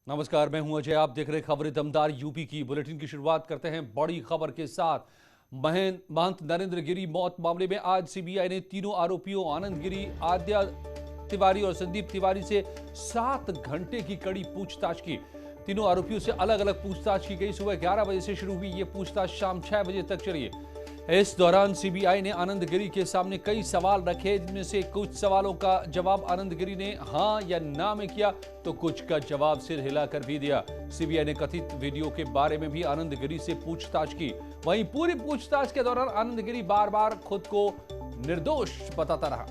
नमस्कार, मैं हूं अजय। आप देख रहे खबरें दमदार यूपी की। बुलेटिन की शुरुआत करते हैं बड़ी खबर के साथ। महंत नरेंद्र गिरी मौत मामले में आज सीबीआई ने तीनों आरोपियों आनंद गिरी, आद्या तिवारी और संदीप तिवारी से 7 घंटे की कड़ी पूछताछ की। तीनों आरोपियों से अलग अलग पूछताछ की गई। सुबह 11 बजे से शुरू हुई ये पूछताछ शाम 6 बजे तक चली। इस दौरान सीबीआई ने आनंद गिरी के सामने कई सवाल रखे, जिनमें से कुछ सवालों का जवाब आनंद गिरी ने हां या ना में किया, तो कुछ का जवाब सिर हिलाकर भी दिया। सीबीआई ने कथित वीडियो के बारे में भी आनंद गिरी से पूछताछ की। वहीं पूरी पूछताछ के दौरान आनंद गिरी बार बार खुद को निर्दोष बताता रहा।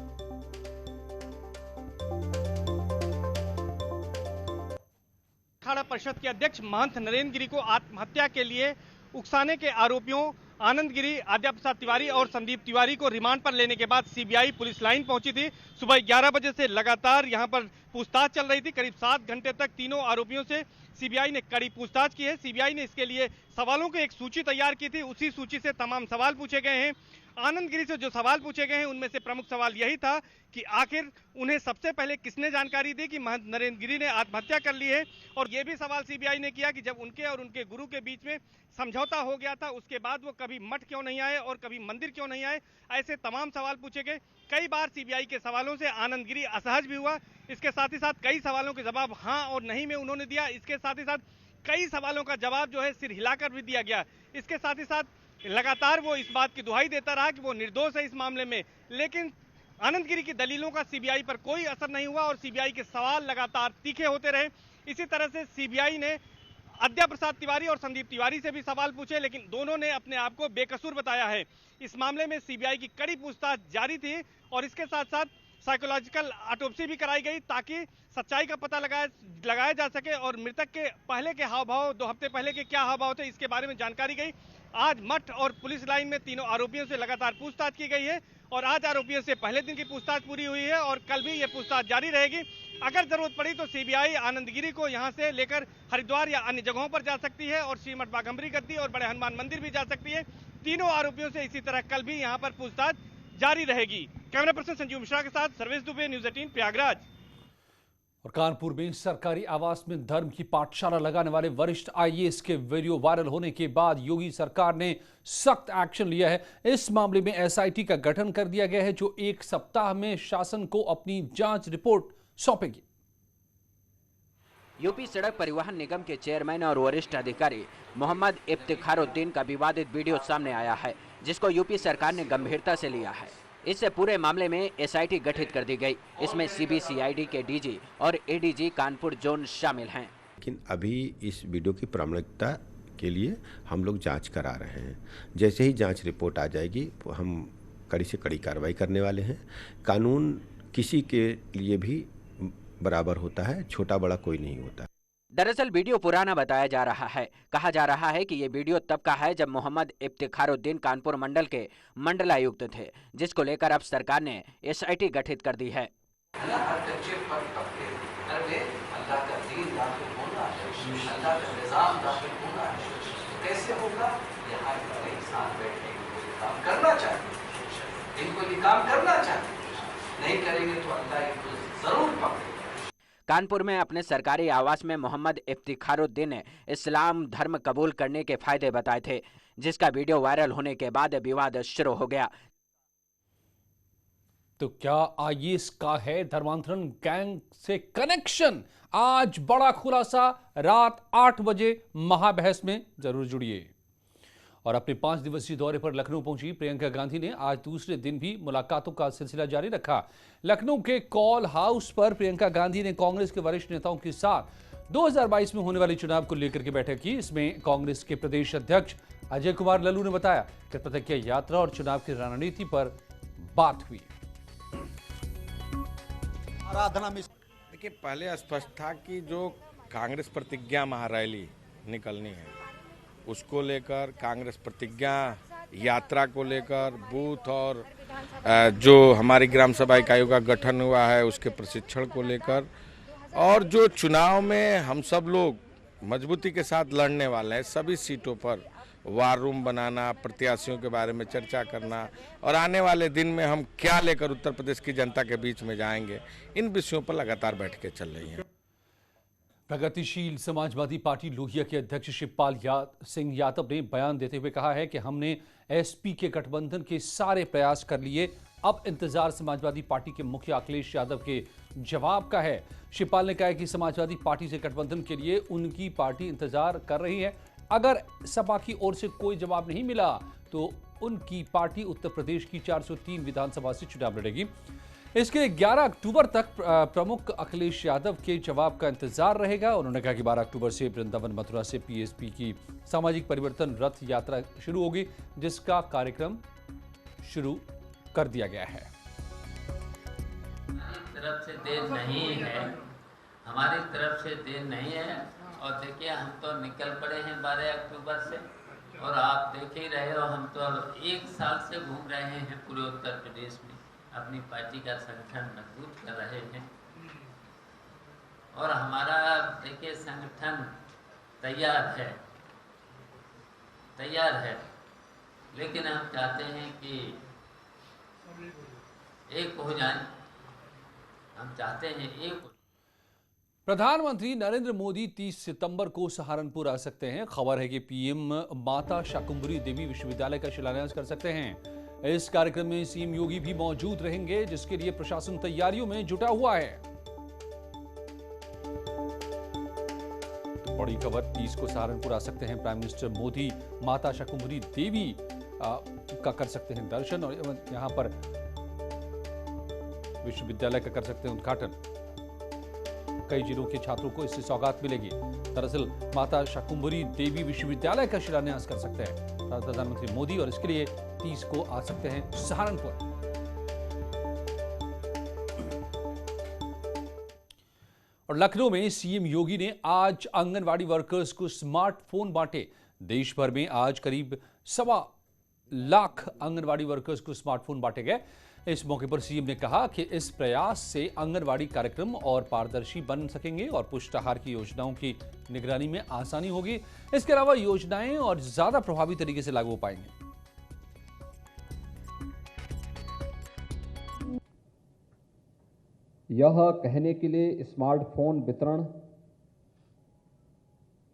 अखाड़ा परिषद के अध्यक्ष महंत नरेंद्र गिरी को आत्महत्या के लिए उकसाने के आरोपियों आनंद गिरी, आद्या प्रसाद तिवारी और संदीप तिवारी को रिमांड पर लेने के बाद सीबीआई पुलिस लाइन पहुंची थी। सुबह 11 बजे से लगातार यहां पर पूछताछ चल रही थी। करीब 7 घंटे तक तीनों आरोपियों से सीबीआई ने कड़ी पूछताछ की है। सीबीआई ने इसके लिए सवालों की एक सूची तैयार की थी। उसी सूची से तमाम सवाल पूछे गए हैं। आनंद गिरी से जो सवाल पूछे गए हैं उनमें से प्रमुख सवाल यही था कि आखिर उन्हें सबसे पहले किसने जानकारी दी कि महंत नरेंद्र गिरी ने आत्महत्या कर ली है। और यह भी सवाल सीबीआई ने किया कि जब उनके और उनके गुरु के बीच में समझौता हो गया था, उसके बाद वो कभी मठ क्यों नहीं आए और कभी मंदिर क्यों नहीं आए। ऐसे तमाम सवाल पूछे गए। कई बार सीबीआई के सवालों से आनंद गिरी असहज भी हुआ। इसके साथ ही साथ कई सवालों के जवाब हां और नहीं में उन्होंने दिया। इसके साथ ही साथ कई सवालों का जवाब जो है सिर हिलाकर भी दिया गया। इसके साथ ही साथ लगातार वो इस बात की दुहाई देता रहा कि वो निर्दोष है इस मामले में। लेकिन आनंद गिरी की दलीलों का सीबीआई पर कोई असर नहीं हुआ और सीबीआई के सवाल लगातार तीखे होते रहे। इसी तरह से सीबीआई ने आद्या प्रसाद तिवारी और संदीप तिवारी से भी सवाल पूछे, लेकिन दोनों ने अपने आप को बेकसूर बताया है। इस मामले में सीबीआई की कड़ी पूछताछ जारी थी और इसके साथ साथ साइकोलॉजिकल ऑटोप्सी भी कराई गई ताकि सच्चाई का पता लगाया जा सके और मृतक के पहले के हाव भाव, 2 हफ्ते पहले के क्या हाव भाव थे, इसके बारे में जानकारी गई। आज मठ और पुलिस लाइन में तीनों आरोपियों से लगातार पूछताछ की गई है और आज आरोपियों से पहले दिन की पूछताछ पूरी हुई है और कल भी ये पूछताछ जारी रहेगी। अगर जरूरत पड़ी तो सीबीआई आनंद गिरी को यहां से लेकर हरिद्वार या अन्य जगहों पर जा सकती है और श्रीमठ बाघम्बरी गद्दी और बड़े हनुमान मंदिर भी जा सकती है। तीनों आरोपियों से इसी तरह कल भी यहां पर पूछताछ जारी रहेगी। कैमरा पर्सन संजीव मिश्रा के साथ सर्वेश दुबे, न्यूज़ 18 प्रयागराज। और कानपुर में सरकारी आवास में धर्म की पाठशाला लगाने वाले वरिष्ठ आईएएस के वीडियो वायरल होने के बाद योगी सरकार ने सख्त एक्शन लिया है। इस मामले में एसआईटी का गठन कर दिया गया है, जो 1 सप्ताह में शासन को अपनी जांच रिपोर्ट सौंपेगी। यूपी सड़क परिवहन निगम के चेयरमैन और वरिष्ठ अधिकारी मोहम्मद इफ्तिखारुद्दीन का विवादित वीडियो सामने आया है, जिसको यूपी सरकार ने गंभीरता से लिया है। इससे पूरे मामले में एसआईटी गठित कर दी गई। इसमें सीबीसीआईडी के डीजी और एडीजी कानपुर जोन शामिल हैं। लेकिन अभी इस वीडियो की प्रामाणिकता के लिए हम लोग जांच करा रहे हैं। जैसे ही जांच रिपोर्ट आ जाएगी हम कड़ी से कड़ी कार्रवाई करने वाले हैं। कानून किसी के लिए भी बराबर होता है, छोटा बड़ा कोई नहीं होता। दरअसल वीडियो पुराना बताया जा रहा है। कहा जा रहा है कि ये वीडियो तब का है जब मोहम्मद इफ्तिखारुद्दीन कानपुर मंडल के मंडलायुक्त थे, जिसको लेकर अब सरकार ने एसआईटी गठित कर दी है। कानपुर में अपने सरकारी आवास में मोहम्मद इफ्तिखारुद्दीन ने इस्लाम धर्म कबूल करने के फायदे बताए थे, जिसका वीडियो वायरल होने के बाद विवाद शुरू हो गया। तो क्या आईएएस का है धर्मांतरण गैंग से कनेक्शन? आज बड़ा खुलासा रात 8 बजे महाबहस में जरूर जुड़िए। और अपने 5 दिवसीय दौरे पर लखनऊ पहुंची प्रियंका गांधी ने आज दूसरे दिन भी मुलाकातों का सिलसिला जारी रखा। लखनऊ के कॉल हाउस पर प्रियंका गांधी ने कांग्रेस के वरिष्ठ नेताओं के साथ 2022 में होने वाले चुनाव को लेकर के बैठक की। इसमें कांग्रेस के प्रदेश अध्यक्ष अजय कुमार लल्लू ने बताया कि प्रतिज्ञा यात्रा और चुनाव की रणनीति पर बात हुई। देखिए, पहले स्पष्ट था कि जो कांग्रेस प्रतिज्ञा महारैली निकलनी है उसको लेकर, कांग्रेस प्रतिज्ञा यात्रा को लेकर, बूथ और जो हमारी ग्राम सभा इकाइयों का गठन हुआ है उसके प्रशिक्षण को लेकर, और जो चुनाव में हम सब लोग मजबूती के साथ लड़ने वाले हैं, सभी सीटों पर वार रूम बनाना, प्रत्याशियों के बारे में चर्चा करना और आने वाले दिन में हम क्या लेकर उत्तर प्रदेश की जनता के बीच में जाएंगे, इन विषयों पर लगातार बैठकें चल रही हैं। प्रगतिशील समाजवादी पार्टी लोहिया के अध्यक्ष शिवपाल सिंह यादव ने बयान देते हुए कहा है कि हमने एसपी के गठबंधन के सारे प्रयास कर लिए, अब इंतजार समाजवादी पार्टी के मुखिया अखिलेश यादव के जवाब का है। शिवपाल ने कहा कि समाजवादी पार्टी से गठबंधन के लिए उनकी पार्टी इंतजार कर रही है। अगर सपा की ओर से कोई जवाब नहीं मिला तो उनकी पार्टी उत्तर प्रदेश की 403 विधानसभा से चुनाव लड़ेगी। इसके 11 अक्टूबर तक प्रमुख अखिलेश यादव के जवाब का इंतजार रहेगा। उन्होंने कहा कि 12 अक्टूबर से वृंदावन मथुरा से पीएसपी की सामाजिक परिवर्तन रथ यात्रा शुरू होगी, जिसका कार्यक्रम शुरू कर दिया गया है। तरफ से देर नहीं है, हमारी तरफ से देर नहीं है। और देखिए, हम तो निकल पड़े हैं 12 अक्टूबर से, और आप देख ही रहे हो, हम तो अब 1 साल से घूम रहे हैं पूरे उत्तर प्रदेश में, अपनी पार्टी का संगठन मजबूत कर रहे हैं। और हमारा देखिए संगठन तैयार है, लेकिन हम चाहते हैं कि एक हो जाए, हम चाहते हैं एक। प्रधानमंत्री नरेंद्र मोदी 30 सितंबर को सहारनपुर आ सकते हैं। खबर है कि पीएम माता शाकुंभरी देवी विश्वविद्यालय का शिलान्यास कर सकते हैं। इस कार्यक्रम में सीएम योगी भी मौजूद रहेंगे, जिसके लिए प्रशासन तैयारियों में जुटा हुआ है। तो बड़ी खबर, 30 को सहारनपुर आ सकते हैं प्राइम मिनिस्टर मोदी। माता शाकुंभरी देवी का कर सकते हैं दर्शन, और यहां पर विश्वविद्यालय का कर सकते हैं उद्घाटन। कई जिलों के छात्रों को इससे सौगात मिलेगी। दरअसल माता शाकुंभरी देवी विश्वविद्यालय का शिलान्यास कर सकते हैं प्रधानमंत्री मोदी, और इसके लिए 30 को आ सकते हैं सहारनपुर। और लखनऊ में सीएम योगी ने आज आंगनवाड़ी वर्कर्स को स्मार्टफोन बांटे। देश भर में आज करीब 1.25 लाख आंगनवाड़ी वर्कर्स को स्मार्टफोन बांटे गए। इस मौके पर सीएम ने कहा कि इस प्रयास से आंगनवाड़ी कार्यक्रम और पारदर्शी बन सकेंगे और पुष्टाहार की योजनाओं की निगरानी में आसानी होगी। इसके अलावा योजनाएं और ज्यादा प्रभावी तरीके से लागू हो पाएंगे। यह कहने के लिए स्मार्टफोन वितरण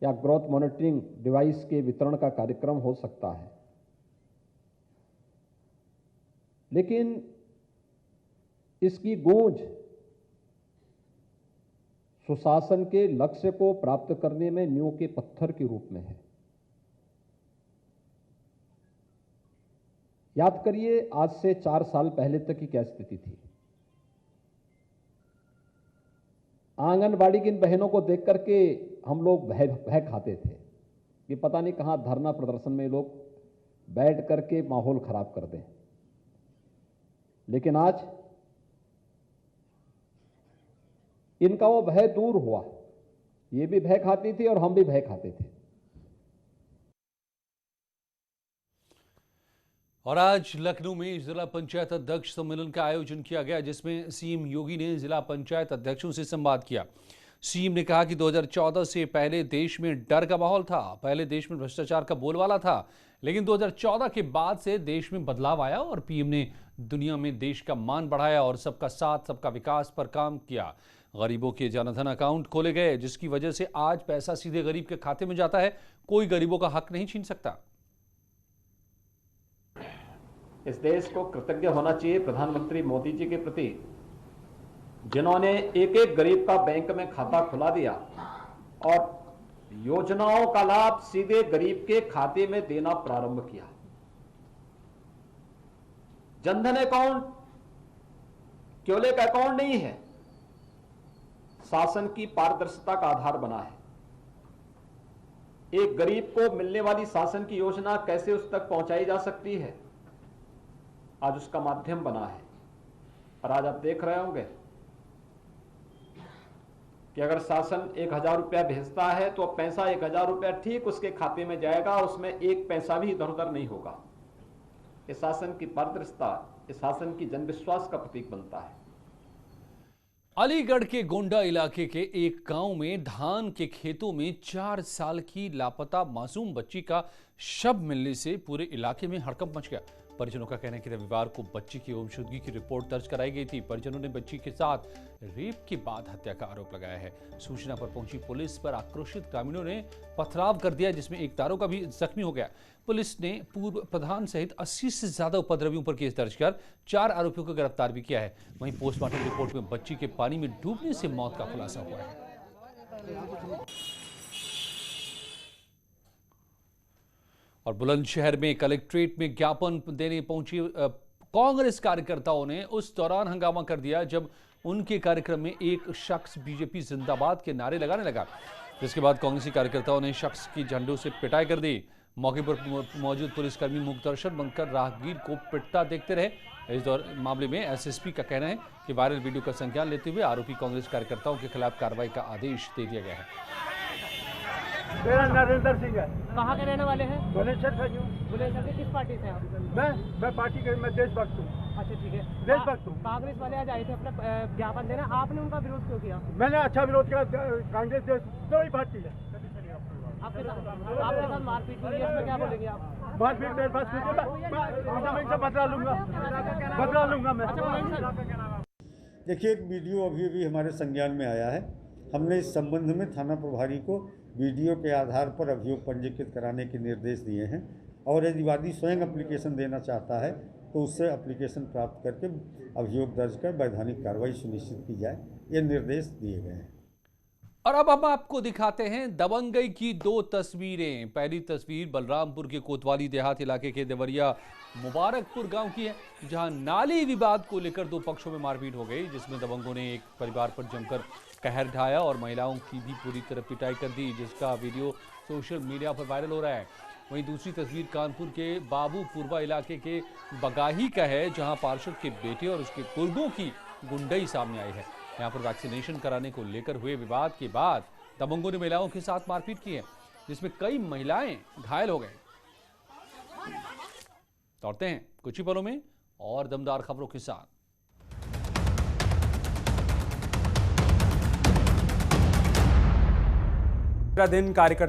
या ग्रोथ मॉनिटरिंग डिवाइस के वितरण का कार्यक्रम हो सकता है, लेकिन इसकी गूंज सुशासन के लक्ष्य को प्राप्त करने में नींव के पत्थर के रूप में है। याद करिए, आज से 4 साल पहले तक की क्या स्थिति थी। आंगनबाड़ी की इन बहनों को देख करके हम लोग भय खाते थे कि पता नहीं कहां धरना प्रदर्शन में लोग बैठ करके माहौल खराब कर दें। लेकिन आज इनका वो भय दूर हुआ। ये भी भय खाती थी और हम भी भय खाते थे। और आज लखनऊ में जिला पंचायत अध्यक्ष सम्मेलन का आयोजन किया गया, जिसमें सीएम योगी ने जिला पंचायत अध्यक्षों से संवाद किया। सीएम ने कहा कि 2014 से पहले देश में डर का माहौल था, पहले देश में भ्रष्टाचार का बोलबाला था, लेकिन 2014 के बाद से देश में बदलाव आया और पीएम ने दुनिया में देश का मान बढ़ाया और सबका साथ सबका विकास पर काम किया। गरीबों के जनधन अकाउंट खोले गए, जिसकी वजह से आज पैसा सीधे गरीब के खाते में जाता है। कोई गरीबों का हक नहीं छीन सकता। इस देश को कृतज्ञ होना चाहिए प्रधानमंत्री मोदी जी के प्रति, जिन्होंने एक एक गरीब का बैंक में खाता खुला दिया और योजनाओं का लाभ सीधे गरीब के खाते में देना प्रारंभ किया। जनधन अकाउंट केवल एक अकाउंट नहीं है, शासन की पारदर्शिता का आधार बना है। एक गरीब को मिलने वाली शासन की योजना कैसे उस तक पहुंचाई जा सकती है, आज उसका माध्यम बना है। और आज आप देख रहे होंगे कि अगर शासन 1000 रुपया भेजता है तो पैसा 1000 रुपया ठीक उसके खाते में जाएगा, उसमें एक पैसा भी इधर उधर नहीं होगा। इस शासन की पारदर्शिता, इस शासन की जनविश्वास का प्रतीक बनता है। अलीगढ़ के गोंडा इलाके के एक गांव में धान के खेतों में 4 साल की लापता मासूम बच्ची का शव मिलने से पूरे इलाके में हड़कंप मच गया। परिजनों का कहना है कि रविवार को बच्ची की गुमशुदगी की रिपोर्ट दर्ज कराई गई थी। परिजनों ने बच्ची के साथ रेप के बाद हत्या का आरोप लगाया है। सूचना पर पहुंची पुलिस पर आक्रोशित ग्रामीणों ने पथराव कर दिया, जिसमें एक दारोगा भी जख्मी हो गया। पुलिस ने पूर्व प्रधान सहित 80 से ज्यादा उपद्रवियों पर केस दर्ज कर 4 आरोपियों को गिरफ्तार भी किया है। वहीं पोस्टमार्टम रिपोर्ट में बच्ची के पानी में डूबने से मौत का खुलासा हुआ है। और बुलंदशहर में कलेक्ट्रेट में ज्ञापन देने पहुंची कांग्रेस कार्यकर्ताओं ने उस दौरान हंगामा कर दिया जब उनके कार्यक्रम में एक शख्स बीजेपी जिंदाबाद के नारे लगाने लगा, जिसके बाद कांग्रेसी कार्यकर्ताओं ने शख्स की झंडों से पिटाई कर दी। मौके पर मौजूद पुलिसकर्मी मूकदर्शन बनकर राहगीर को पिटता देखते रहे। इस मामले में एसएसपी का कहना है कि वायरल वीडियो का संज्ञान लेते हुए आरोपी कांग्रेस कार्यकर्ताओं के खिलाफ कार्रवाई का आदेश दे दिया गया है। मेरा नरेंद्र सिंह है। कहाँ के रहने वाले हैं? बुलंदशहर से हूँ। बुलंदशहर से किस पार्टी से आप? मैं पार्टी के, मैं देशभक्त हूँ। अच्छा ठीक है, देशभक्त हूँ। कांग्रेस वाले आज आए थे अपना ज्ञापन देना, आपने उनका विरोध क्यों किया? मैंने अच्छा विरोध किया। कांग्रेस दो ही पार्टी है। आपके साथ मारपीट हुई है, इसमें क्या बोलेंगे आप? मारपीट मेरे पास मैं बदला लूंगा मैं। देखिए, एक वीडियो अभी हमारे संज्ञान में आया है। हमने इस संबंध में थाना प्रभारी को वीडियो के आधार पर अभियोग पंजीकृत कराने के निर्देश दिए हैं और यदि वादी स्वयं एप्लीकेशन देना चाहता है तो उससे एप्लीकेशन प्राप्त करके अभियोग दर्ज कर वैधानिक कार्रवाई सुनिश्चित की जाए, ये निर्देश दिए गए हैं। और अब हम आपको दिखाते हैं दबंगई की 2 तस्वीरें। पहली तस्वीर बलरामपुर के कोतवाली देहात इलाके के देवरिया मुबारकपुर गांव की है, जहां नाली विवाद को लेकर 2 पक्षों में मारपीट हो गई, जिसमें दबंगों ने एक परिवार पर जमकर कहर ढाया और महिलाओं की भी पूरी तरह पिटाई कर दी, जिसका वीडियो सोशल मीडिया पर वायरल हो रहा है। वहीं दूसरी तस्वीर कानपुर के बाबूपुरवा इलाके के बगाही का है, जहां पार्षद के बेटे और उसके गुर्गों की गुंडई सामने आई है। यहाँ पर वैक्सीनेशन कराने को लेकर हुए विवाद के बाद दबंगों ने महिलाओं के साथ मारपीट की है, जिसमें कई महिलाएं घायल हो गए। दौड़ते हैं कुछ ही पलों में और दमदार खबरों के साथ। दिन कार्यकर्ता